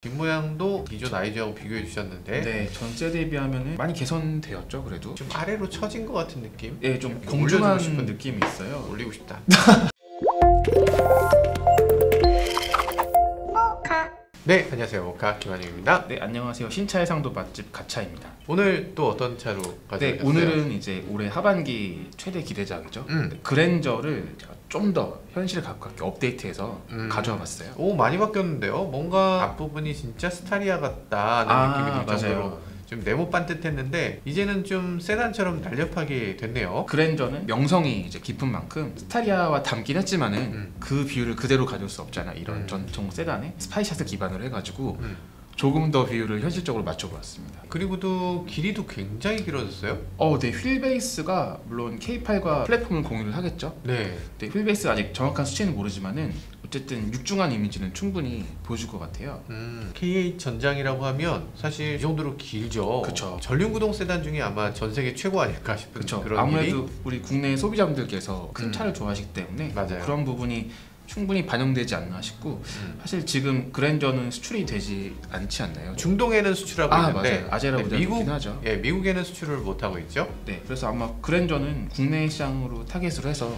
뒷모양도 기존 아이즈하고 비교해 주셨는데 네, 전세 대비하면 많이 개선되었죠. 그래도 좀 아래로 처진 것 같은 느낌? 네, 좀 올려주고 공중한 싶은 느낌이 있어요. 올리고 싶다. 네, 안녕하세요. 모카 김한영입니다. 네, 안녕하세요. 신차의 상도 맛집 가차입니다. 오늘 또 어떤 차로 가져오셨어요? 네, 오늘은 이제 올해 하반기 최대 기대작이죠. 그랜저를 제가 좀 더 현실에 가깝게 업데이트해서 가져와 봤어요. 오, 많이 바뀌었는데요. 뭔가 앞부분이 진짜 스타리아 같다는 느낌이 들 정도로 좀 네모 반듯했는데 이제는 좀 세단처럼 날렵하게 됐네요. 그랜저는 명성이 이제 깊은 만큼 스타리아와 닮긴 했지만은 그 비율을 그대로 가져올 수 없잖아. 이런 전통 세단에 스파이샷을 기반으로 해가지고 조금 더 비율을 현실적으로 맞춰보았습니다. 그리고도 길이도 굉장히 길어졌어요. 네, 휠베이스가 물론 K8과 플랫폼을 공유를 하겠죠. 네. 네, 휠베이스 아직 정확한 수치는 모르지만은 어쨌든 육중한 이미지는 충분히 보여줄 것 같아요. K8 전장이라고 하면 사실 이 정도로 길죠. 그쵸. 전륜구동 세단 중에 아마 전 세계 최고 아닐까 싶은 그쵸. 그런 아무래도 길이? 우리 국내 소비자분들께서 큰 차를 좋아하시기 때문에 맞아요. 그런 부분이 충분히 반영되지 않나 싶고 사실 지금 그랜저는 수출이 되지 않지 않나요? 중동에는 수출하고 있는데 맞아요. 아제라보다 높긴 하죠. 미국에는 수출을 못 하고 있죠. 네, 그래서 아마 그랜저는 국내 시장으로 타겟으로 해서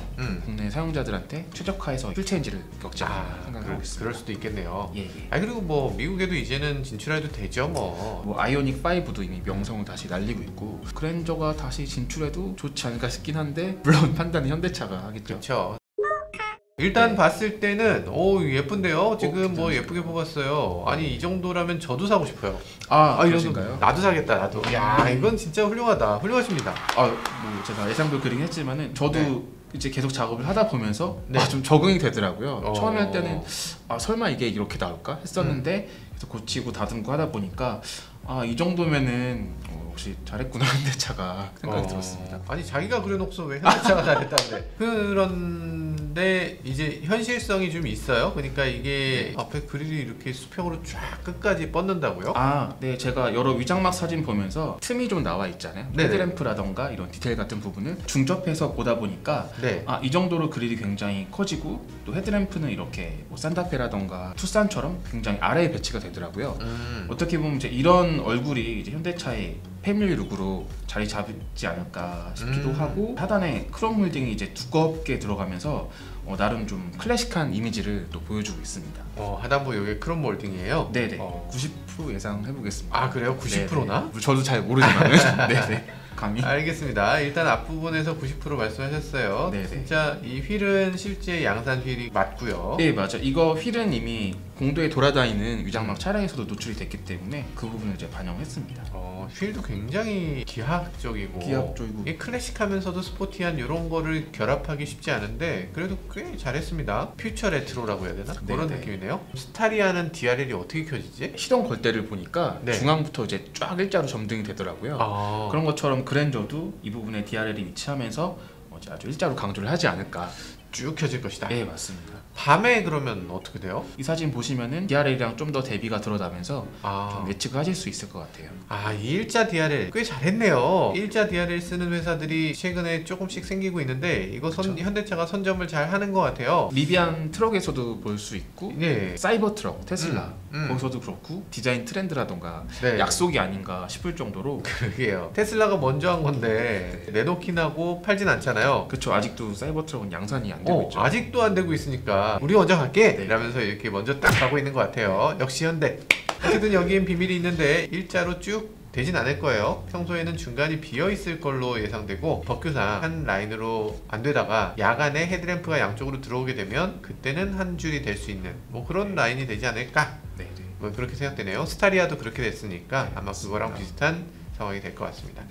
국내 사용자들한테 최적화해서 휠체인지를 겪지 않나 생각하고 있습니다. 그럴 수도 있겠네요. 예. 그리고 뭐 미국에도 이제는 진출해도 되죠. 뭐 아이오닉 5도 이미 명성을 다시 날리고 있고 그랜저가 다시 진출해도 좋지 않을까 싶긴 한데 물론 판단은 현대차가 하겠죠. 그렇죠. 일단 봤을 때는 예쁜데요. 지금 뭐 괜찮으신가요? 예쁘게 뽑았어요. 아니 이 정도라면 저도 사고 싶어요. 그러신가요? 나도 사겠다. 나도. 야, 이건 진짜 훌륭하다. 훌륭하십니다. 뭐 제가 예상도 그리긴 했지만은 저도 이제 계속 작업을 하다 보면서 네. 좀 적응이 되더라고요. 처음에 할 때는 설마 이게 이렇게 나올까 했었는데 그래서 고치고 다듬고 하다 보니까 이 정도면은 혹시 잘했구나 현대차가 생각이 들었습니다. 아니 자기가 그려놓고서 왜 현대차가 잘했다는데 그런데 이제 현실성이 좀 있어요. 그러니까 이게 앞에 그릴이 이렇게 수평으로 쫙 끝까지 뻗는다고요? 네, 제가 여러 위장막 사진 보면서 틈이 좀 나와 있잖아요. 네네. 헤드램프라던가 이런 디테일 같은 부분을 중접해서 보다 보니까 네. 이 정도로 그릴이 굉장히 커지고 또 헤드램프는 이렇게 뭐 산타페라던가 투싼처럼 굉장히 아래에 배치가 되더라고요. 어떻게 보면 이제 이런 얼굴이 이제 현대차의 패밀리 룩으로 자리 잡지 않을까 싶기도 하고 하단에 크롬 홀딩이 이제 두껍게 들어가면서 나름 좀 클래식한 이미지를 또 보여주고 있습니다. 하단부 이게 크롬 몰딩이에요? 네네. 90% 예상해보겠습니다. 그래요? 90%나? 네네. 저도 잘 모르지만 네네. 감히. 알겠습니다. 일단 앞부분에서 90% 말씀하셨어요. 네네. 진짜 이 휠은 실제 양산 휠이 맞고요. 네, 맞아. 이거 휠은 이미 공도에 돌아다니는 위장막 차량에서도 노출이 됐기 때문에 그 부분을 이제 반영했습니다. 휠도 굉장히 기하학적이고 이 클래식하면서도 스포티한 이런 거를 결합하기 쉽지 않은데 그래도 꽤 잘했습니다. 퓨처 레트로라고 해야 되나? 그런 느낌이네요. 스타리아는 DRL이 어떻게 켜지지? 시동 걸 때를 보니까 중앙부터 이제 쫙 일자로 점등이 되더라고요. 그런 것처럼 그랜저도 이 부분에 DRL이 위치하면서 아주 일자로 강조를 하지 않을까. 쭉 켜질 것이다. 네, 맞습니다. 밤에 그러면 어떻게 돼요? 이 사진 보시면은 DRL이랑 좀 더 대비가 들어가면서 좀 예측을 하실 수 있을 것 같아요. 이 일자 DRL 꽤 잘했네요. 일자 DRL 쓰는 회사들이 최근에 조금씩 생기고 있는데 이거 현대차가 선점을 잘 하는 것 같아요. 리비안 트럭에서도 볼 수 있고 사이버 트럭 테슬라 거기서도 그렇고 디자인 트렌드라던가 약속이 아닌가 싶을 정도로. 그러게요. 테슬라가 먼저 한 건데 내놓긴 하고 팔진 않잖아요. 그렇죠. 아직도 사이버 트럭은 양산이 안 되고 있죠. 아직도 안 되고 있으니까 우리 먼저 갈게! 이러면서 이렇게 먼저 딱 가고 있는 것 같아요. 역시 현대. 어쨌든 여기엔 비밀이 있는데 일자로 쭉 되진 않을 거예요. 평소에는 중간이 비어 있을 걸로 예상되고 법규상 한 라인으로 안 되다가 야간에 헤드램프가 양쪽으로 들어오게 되면 그때는 한 줄이 될 수 있는 그런 라인이 되지 않을까? 그렇게 생각되네요. 스타리아도 그렇게 됐으니까 아마 그거랑 비슷한 상황이 될 것 같습니다.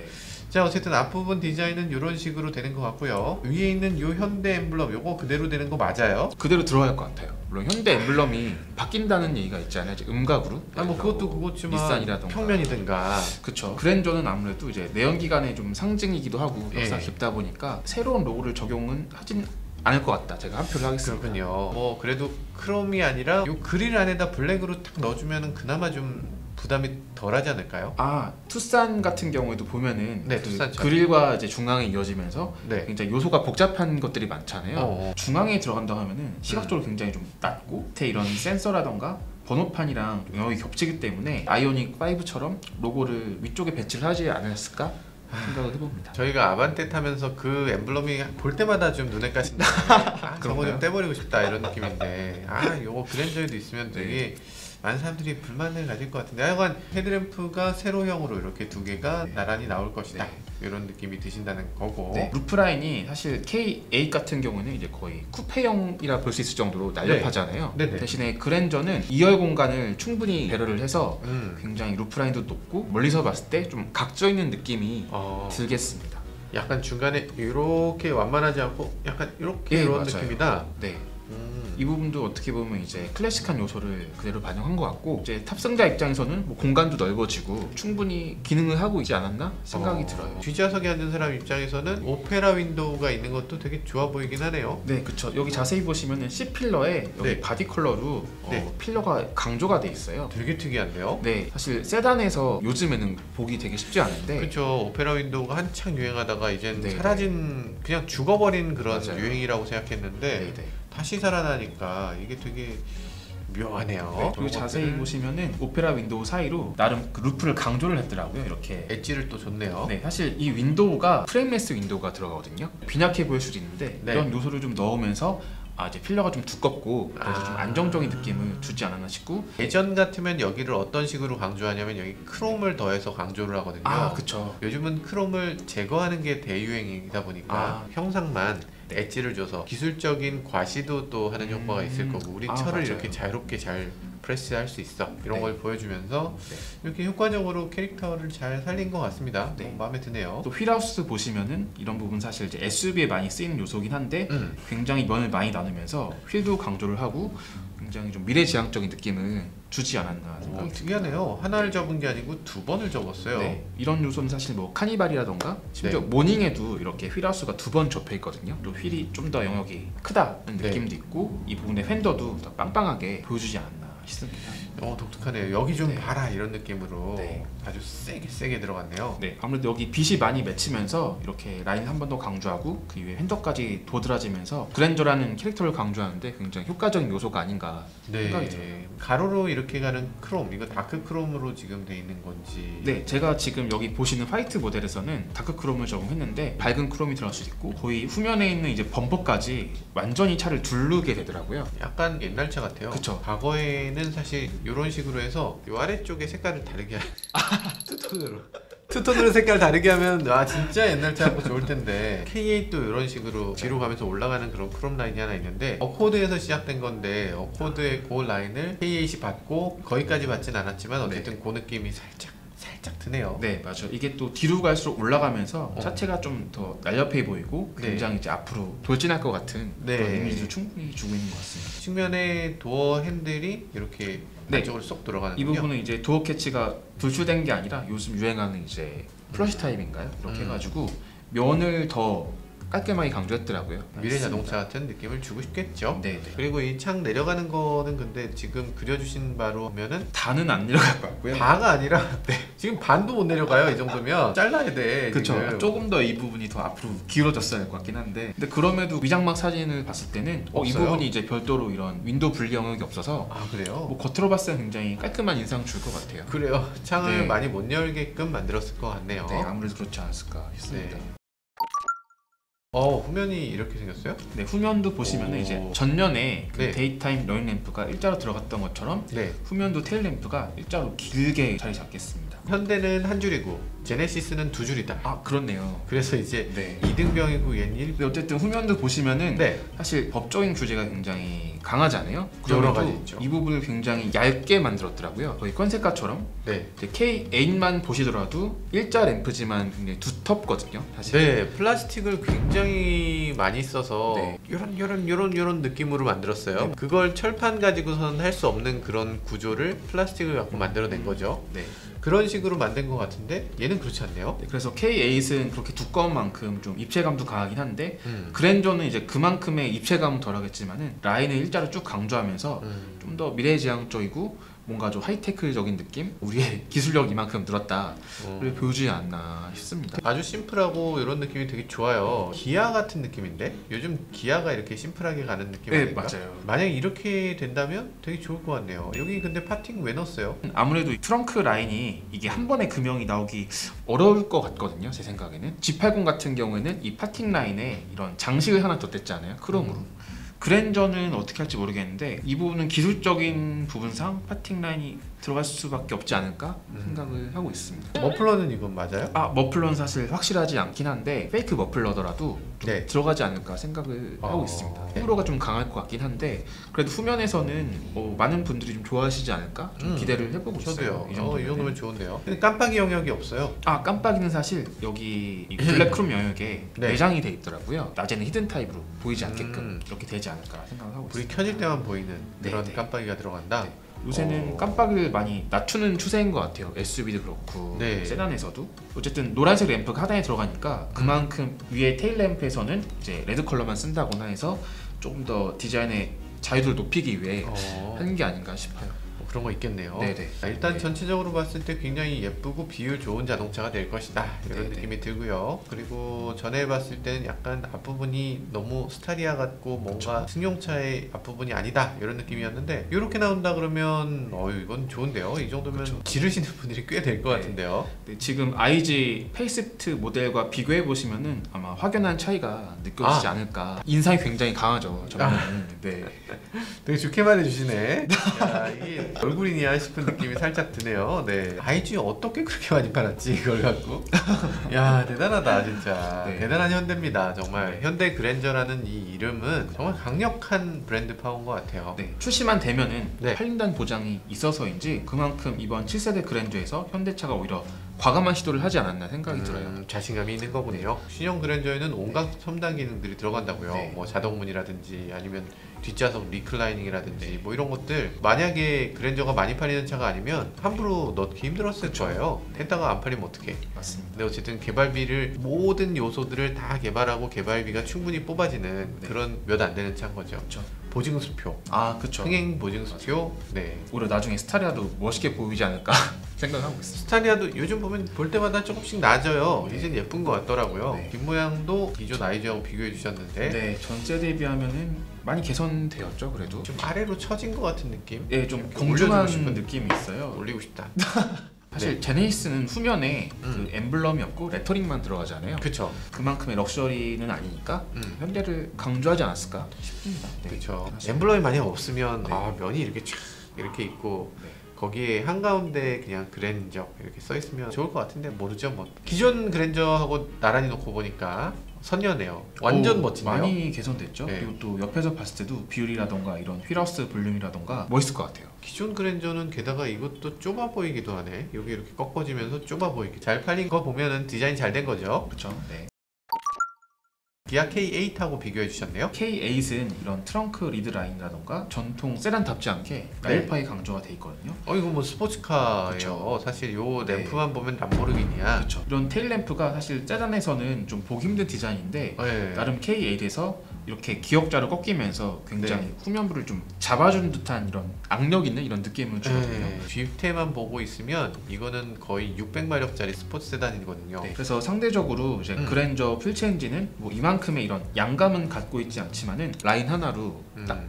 자, 어쨌든 앞부분 디자인은 이런 식으로 되는 것 같고요. 위에 있는 요 현대 엠블럼 요거 그대로 되는 거 맞아요? 그대로 들어갈 것 같아요. 물론 현대 엠블럼이 바뀐다는 얘기가 있잖아요. 이제 음각으로. 그것도 그렇지만 닛산이라던가 평면이든가. 그쵸. 그랜저는 아무래도 이제 내연기관의 좀 상징이기도 하고 역사가 깊다 보니까 새로운 로고를 적용은 하진 않을 것 같다. 제가 한 표를 하겠습니다. 그렇군요. 그래도 크롬이 아니라 요 그릴 안에다 블랙으로 딱 넣어주면 그나마 좀 부담이 덜하지 않을까요? 투싼 같은 경우에도 보면은 투싼 그릴과 이제 중앙에 이어지면서 굉장히 요소가 복잡한 것들이 많잖아요. 중앙에 들어간다 하면은 시각적으로 굉장히 좀 낮고 밑에 이런 센서라던가 번호판이랑 영역이 겹치기 때문에 아이오닉 5처럼 로고를 위쪽에 배치를 하지 않았을까 생각을 해봅니다. 저희가 아반떼 타면서 그 엠블럼이 볼 때마다 좀 눈에 까신다. 저거 좀 떼버리고 싶다 이런 느낌인데 요거 그랜저에도 있으면 되게 많은 사람들이 불만을 가질 것 같은데 하여간 헤드램프가 세로형으로 이렇게 두 개가 나란히 나올 것이다 이런 느낌이 드신다는 거고. 루프라인이 사실 K8 같은 경우는 이제 거의 쿠페형이라 볼 수 있을 정도로 날렵하잖아요. 대신에 그랜저는 2열 공간을 충분히 배려를 해서 굉장히 루프라인도 높고 멀리서 봤을 때 좀 각져 있는 느낌이 들겠습니다. 약간 중간에 이렇게 완만하지 않고 약간 이렇게 이런 느낌이다. 이 부분도 어떻게 보면 이제 클래식한 요소를 그대로 반영한 것 같고, 이제 탑승자 입장에서는 뭐 공간도 넓어지고 충분히 기능을 하고 있지 않았나 생각이 들어요. 뒷좌석에 앉은 사람 입장에서는 오페라 윈도우가 있는 것도 되게 좋아 보이긴 하네요. 네, 그쵸. 여기 자세히 보시면은 C 필러에 여기 바디 컬러로 필러가 강조가 돼 있어요. 되게 특이한데요? 네, 사실 세단에서 요즘에는 보기 되게 쉽지 않은데. 그렇죠. 오페라 윈도우가 한창 유행하다가 이젠 사라진, 그냥 죽어버린 그런 유행이라고 생각했는데 다시 살아나니까 이게 되게 묘하네요. 그리고 자세히 보시면은 오페라 윈도우 사이로 나름 그 루프를 강조를 했더라고요. 이렇게 엣지를 또 줬네요. 네, 사실 이 윈도우가 프레임레스 윈도우가 들어가거든요. 빈약해 보일 수도 있는데 이런 요소를 좀 넣으면서 이제 필러가 좀 두껍고 그래서 좀 안정적인 느낌을 주지 않았나 싶고, 예전 같으면 여기를 어떤 식으로 강조하냐면 여기 크롬을 더해서 강조를 하거든요. 그쵸. 요즘은 크롬을 제거하는 게 대유행이다 보니까 형상만 엣지를 줘서 기술적인 과시도 또 하는 효과가 있을 거고, 우리 철을 이렇게 자유롭게 잘 프레스할 수 있어 이런 걸 보여주면서 이렇게 효과적으로 캐릭터를 잘 살린 것 같습니다. 마음에 드네요. 또 휠하우스 보시면은 이런 부분 사실 이제 SUV에 많이 쓰이는 요소긴 한데 굉장히 면을 많이 나누면서 휠도 강조를 하고 굉장히 좀 미래지향적인 느낌을 주지 않았나 생각이 특이하네요. 하나를 접은 게 아니고 두 번을 접었어요. 이런 요소는 사실 뭐 카니발이라던가 심지어 모닝에도 이렇게 휠하우스가 두 번 접혀 있거든요. 또 휠이 좀 더 영역이 크다는 느낌도 있고 이 부분의 팬더도 더 빵빵하게 보여주지 않았나 싶습니다. 독특하네요. 여기 좀 봐라 이런 느낌으로 아주 세게 들어갔네요. 아무래도 여기 빛이 많이 맺히면서 이렇게 라인을 한 번 더 강조하고 그 이후에 핸더까지 도드라지면서 그랜저라는 캐릭터를 강조하는데 굉장히 효과적인 요소가 아닌가 생각이 들어요. 가로로 이렇게 가는 크롬, 이거 다크 크롬으로 지금 돼 있는 건지. 제가 지금 여기 보시는 화이트 모델에서는 다크 크롬을 적용했는데 밝은 크롬이 들어갈 수 있고 거의 후면에 있는 이제 범퍼까지 완전히 차를 두르게 되더라고요. 약간 옛날 차 같아요. 그쵸. 과거에는 사실 이런 식으로 해서 이 아래쪽에 색깔을 다르게 투톤으로 색깔 다르게 하면 진짜 옛날 차고 좋을 텐데 K8도 이런 식으로 뒤로 가면서 올라가는 그런 크롬 라인이 하나 있는데 어코드에서 시작된 건데 어코드의 그 라인을 K8이 받고 거기까지 받진 않았지만 어쨌든 그 느낌이 살짝 드네요. 맞아요. 이게 또 뒤로 갈수록 올라가면서 차체가 좀 더 날렵해 보이고 굉장히 이제 앞으로 돌진할 것 같은 그런 이미지도 충분히 주고 있는 것 같습니다. 측면에 도어 핸들이 이렇게 안쪽으로 쏙 들어가는군요. 이 부분은 이제 도어 캐치가 불출된 게 아니라 요즘 유행하는 이제 플러시 타입인가요? 이렇게 해가지고 면을 더 깔끔하게 강조했더라고요. 미래 자동차 같은 느낌을 주고 싶겠죠. 그리고 이 창 내려가는 거는 근데 지금 그려주신 바로 보면은 다는 안 내려갈 것 같고요. 다가 아니라 지금 반도 못 내려가요. 이 정도면 잘라야 돼. 그렇죠. 조금 더 이 부분이 더 앞으로 기울어졌어야 할 것 같긴 한데, 근데 그럼에도 위장막 사진을 봤을 때는 이 부분이 이제 별도로 이런 윈도우 분리 영역이 없어서 그래요? 뭐 겉으로 봤을 때 굉장히 깔끔한 인상 줄 것 같아요. 그래요. 창을 많이 못 열게끔 만들었을 것 같네요. 아무래도 그렇지 않았을까 싶습니다. 후면이 이렇게 생겼어요? 후면도 보시면은 이제 전면에 그 데이타임 러닝 램프가 일자로 들어갔던 것처럼 후면도 테일 램프가 일자로 길게 자리 잡겠습니다. 현대는 한 줄이고 제네시스는 두 줄이다. 그렇네요. 그래서 이제 2등병이고 얘는 1. 어쨌든 후면도 보시면은 사실 법적인 규제가 굉장히 강하잖아요. 여러 가지 있죠. 이 부분을 굉장히 얇게 만들었더라고요. 거의 컨셉카처럼. K8만 보시더라도 일자 램프지만 굉장히 두텁거든요. 사실. 플라스틱을 굉장히 많이 써서 요런 느낌으로 만들었어요. 그걸 철판 가지고선 할 수 없는 그런 구조를 플라스틱을 갖고 만들어낸 거죠. 그런 식으로 만든 것 같은데 얘는 그렇지 않네요. 그래서 K8은 그렇게 두꺼운 만큼 좀 입체감도 강하긴 한데 그랜저는 이제 그만큼의 입체감은 덜하겠지만은 라인을 일자로 쭉 강조하면서 좀 더 미래지향적이고 뭔가 좀 하이테크적인 느낌? 우리의 기술력 이만큼 늘었다를 보여주지 않나 싶습니다. 아주 심플하고 이런 느낌이 되게 좋아요. 기아 같은 느낌인데 요즘 기아가 이렇게 심플하게 가는 느낌 네, 아닌가? 맞아요. 만약에 이렇게 된다면 되게 좋을 것 같네요. 여기 근데 파팅 왜 넣었어요? 아무래도 이 트렁크 라인이 이게 한 번에 금형이 나오기 어려울 것 같거든요, 제 생각에는. G80 같은 경우에는 이 파팅 라인에 이런 장식을 하나 덧댔지 않아요? 크롬으로. 그랜저는 어떻게 할지 모르겠는데 이 부분은 기술적인 부분상 파팅 라인이 들어갈 수밖에 없지 않을까 생각을 하고 있습니다. 머플러는 이건 맞아요? 머플러는 사실 확실하지 않긴 한데 페이크 머플러더라도 네. 들어가지 않을까 생각을 하고 있습니다. 호불호가 좀 강할 것 같긴 한데 그래도 후면에서는 많은 분들이 좀 좋아하시지 않을까 좀 기대를 해보고 저도요. 있어요. 이 정도면 좋은데요. 근데 깜빡이 영역이 없어요. 깜빡이는 사실 여기 이 블랙크롬 영역에 네. 내장이 돼 있더라고요. 낮에는 히든 타입으로 보이지 않게끔 이렇게 되지 않을까 생각을 하고 불이 있습니다. 켜질 때만 보이는 네, 그런 네. 깜빡이가 들어간다. 네. 요새는 깜빡이를 많이 낮추는 추세인 것 같아요. SUV도 그렇고 네. 세단에서도 어쨌든 노란색 램프가 하단에 들어가니까 그만큼 위에 테일 램프에서는 이제 레드 컬러만 쓴다거나 해서 조금 더 디자인의 자유도를 높이기 위해 하는 게 아닌가 싶어요. 그런 거 있겠네요. 네네. 일단 네. 전체적으로 봤을 때 굉장히 예쁘고 비율 좋은 자동차가 될 것이다 이런 네네. 느낌이 들고요. 그리고 전에 봤을 때는 약간 앞부분이 너무 스타리아 같고 뭔가 승용차의 앞부분이 아니다 이런 느낌이었는데 이렇게 나온다 그러면 이건 좋은데요. 이 정도면 그쵸. 지르시는 분들이 꽤 될 것 네. 같은데요. 네, 지금 IG 페이스리프트 모델과 비교해 보시면은 아마 확연한 차이가 느껴지지 않을까. 인상이 굉장히 강하죠. 저는. 네. 되게 좋게 말해주시네. 야, 이게 얼굴이냐 싶은 느낌이 살짝 드네요. 네. IG 어떻게 그렇게 많이 팔았지 이걸 갖고? 야 대단하다 진짜. 네. 대단한 현대입니다. 정말 현대 그랜저라는 이 이름은 정말 강력한 브랜드 파워인 것 같아요. 네, 출시만 되면은 네. 팔린다는 보장이 있어서인지 그만큼 이번 7세대 그랜저에서 현대차가 오히려 과감한 시도를 하지 않았나 생각이 들어요. 자신감이 있는 거군요. 신형 그랜저에는 온갖 첨단 기능들이 들어간다고요. 네. 뭐 자동문이라든지 아니면 뒷좌석 리클라이닝이라든지 뭐 이런 것들 만약에 그랜저가 많이 팔리는 차가 아니면 함부로 넣기 힘들었을 거예요. 했다가 안 팔리면 어떡해. 맞습니다. 근데 어쨌든 개발비를 모든 요소들을 다 개발하고 개발비가 충분히 뽑아지는 네. 그런 몇 안 되는 차인 거죠. 그렇죠. 보증수표, 그렇죠. 흥행 보증수표. 네. 오히려 나중에 스타리아도 멋있게 보이지 않을까 생각하고 있습니다. 스타리아도 요즘 보면 볼 때마다 조금씩 낮아요. 네. 이젠 예쁜 것 같더라고요. 네. 뒷모양도 기존 아이즈하고 비교해 주셨는데 네, 전세대에 비하면은 많이 개선되었죠, 그래도. 좀 아래로 처진 것 같은 느낌? 네, 좀 이렇게 공중한 올려주고 싶은 느낌이 있어요. 올리고 싶다. 사실 네. 제네시스는 후면에 그 엠블럼이 없고 레터링만 들어가잖아요. 그쵸. 그만큼의 럭셔리는 아니니까 현대를 강조하지 않았을까 싶습니다. 네. 그쵸. 맞습니다. 엠블럼이 만약 없으면 네. 면이 이렇게 촥 이렇게 있고 네. 거기에 한가운데 그냥 그랜저 이렇게 써 있으면 좋을 것 같은데 모르죠 뭐. 기존 그랜저하고 나란히 놓고 보니까 선녀네요. 완전 멋진데요. 많이 개선됐죠. 네. 그리고 또 옆에서 봤을 때도 비율이라던가 이런 휠하우스 볼륨이라던가 멋있을 것 같아요. 기존 그랜저는 게다가 이것도 좁아 보이기도 하네. 여기 이렇게 꺾어지면서 좁아 보이게 잘 팔린 거 보면은 디자인 잘 된 거죠. 그렇죠. 네. 기아 K8하고 비교해 주셨네요. K8은 이런 트렁크 리드 라인이라던가 전통 세단답지 않게 라일파이 강조가 돼 있거든요. 이거 뭐 스포츠카예요. 그쵸. 사실 요 네. 램프만 보면 람보르기니야. 그렇죠. 이런 테일 램프가 사실 세단에서는 좀 보기 힘든 디자인인데 네. 나름 K8에서 이렇게 기역자로 꺾이면서 굉장히 네. 후면부를 좀 잡아주는 듯한 이런 악력 있는 이런 느낌을 주거든요. 네. 뒤태만 보고 있으면 이거는 거의 600마력짜리 스포츠 세단이거든요. 네, 그래서 상대적으로 이제 그랜저 풀체 엔진은 뭐 이만큼의 이런 양감은 갖고 있지 않지만은 라인 하나로 딱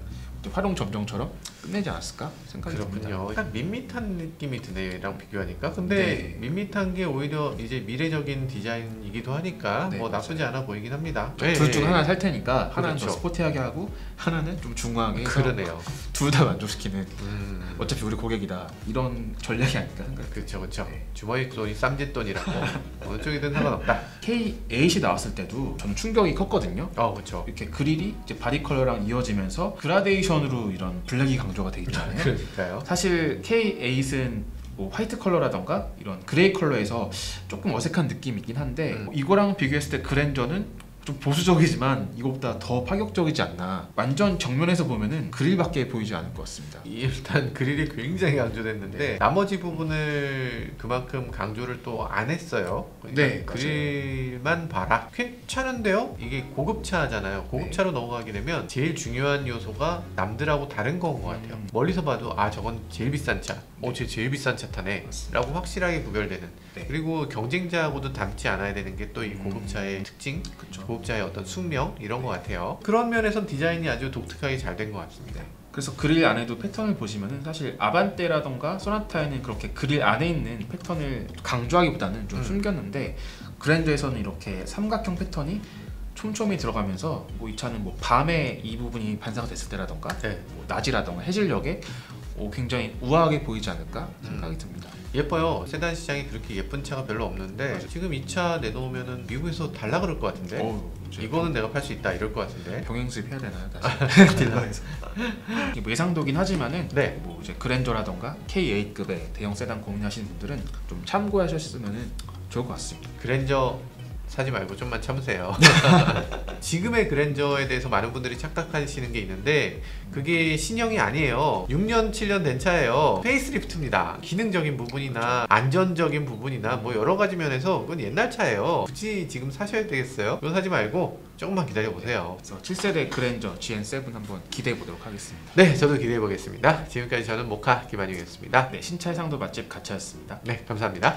활용 점정처럼 끝내지 않았을까 생각이 듭니다. 그렇군요. 약간 밋밋한 느낌이 드네요. 얘랑 비교하니까. 근데 네. 밋밋한 게 오히려 이제 미래적인 디자인이기도 하니까 네, 뭐 나쁘지 않아 보이긴 합니다. 네. 둘 중 하나 살 테니까 하나는 그렇죠. 더 스포티하게 하고 하나는 좀 중후하게 해서 그러네요. 둘 다 만족시키는 어차피 우리 고객이다 이런 전략이 아닐까 생각해요. 그렇죠, 그렇죠. 네. 주머니 돈이 쌈짓돈이라고 어느 쪽이든 상관없다. K8이 나왔을 때도 저는 충격이 컸거든요. 그렇죠. 이렇게 그릴이 이제 바디 컬러랑 이어지면서 그라데이션으로 이런 블랙이 강조가 돼 있잖아요. 그러니까요. 사실 K8은 뭐 화이트 컬러라던가 이런 그레이 컬러에서 조금 어색한 느낌이 있긴 한데 이거랑 비교했을 때 그랜저는 좀 보수적이지만 이것보다 더 파격적이지 않나. 완전 정면에서 보면은 그릴밖에 보이지 않을 것 같습니다. 일단 그릴이 굉장히 강조됐는데 나머지 부분을 그만큼 강조를 또 안 했어요. 그러니까 네, 그릴만 봐라. 괜찮은데요? 이게 고급차잖아요. 고급차로 넘어가게 되면 제일 중요한 요소가 남들하고 다른 건 것 같아요. 멀리서 봐도 저건 제일 비싼 차 쟤 제일 비싼 차 타네 맞습니다. 라고 확실하게 구별되는. 네. 그리고 경쟁자하고도 닮지 않아야 되는 게 또 이 고급차의 특징, 그쵸. 고급차의 어떤 숙명 이런 것 같아요. 그런 면에선 디자인이 아주 독특하게 잘 된 것 같습니다. 그래서 그릴 안에도 패턴을 보시면은 사실 아반떼라던가 소나타에는 그렇게 그릴 안에 있는 패턴을 강조하기보다는 좀 숨겼는데 그랜저에서는 이렇게 삼각형 패턴이 촘촘히 들어가면서 뭐 이 차는 뭐 밤에 이 부분이 반사가 됐을 때라던가 네. 뭐 낮이라던가 해질녘에 굉장히 우아하게 보이지 않을까 생각이 듭니다. 예뻐요. 세단 시장에 그렇게 예쁜 차가 별로 없는데 맞아요. 지금 이 차 내놓으면은 미국에서 달라 그럴 것 같은데 이거는 내가 팔 수 있다 이럴 것 같은데. 병행 수입 해야 되나요 다시 딜러에서? 이게 뭐 예상도긴 하지만은 네. 뭐 이제 그랜저라던가 K8급의 대형 세단 고민하시는 분들은 좀 참고하셨으면은 좋을 것 같습니다. 그랜저 사지 말고 좀만 참으세요. 지금의 그랜저에 대해서 많은 분들이 착각하시는 게 있는데 그게 신형이 아니에요. 6년 7년 된 차예요. 페이스리프트입니다. 기능적인 부분이나 안전적인 부분이나 뭐 여러 가지 면에서 그건 옛날 차예요. 굳이 지금 사셔야 되겠어요? 그거 사지 말고 조금만 기다려 보세요. 그래서 7세대 그랜저 GN7 한번 기대해 보도록 하겠습니다. 네, 저도 기대해 보겠습니다. 지금까지 저는 모카 김한용이었습니다. 네, 신차 해상도 맛집 가차였습니다. 네, 감사합니다.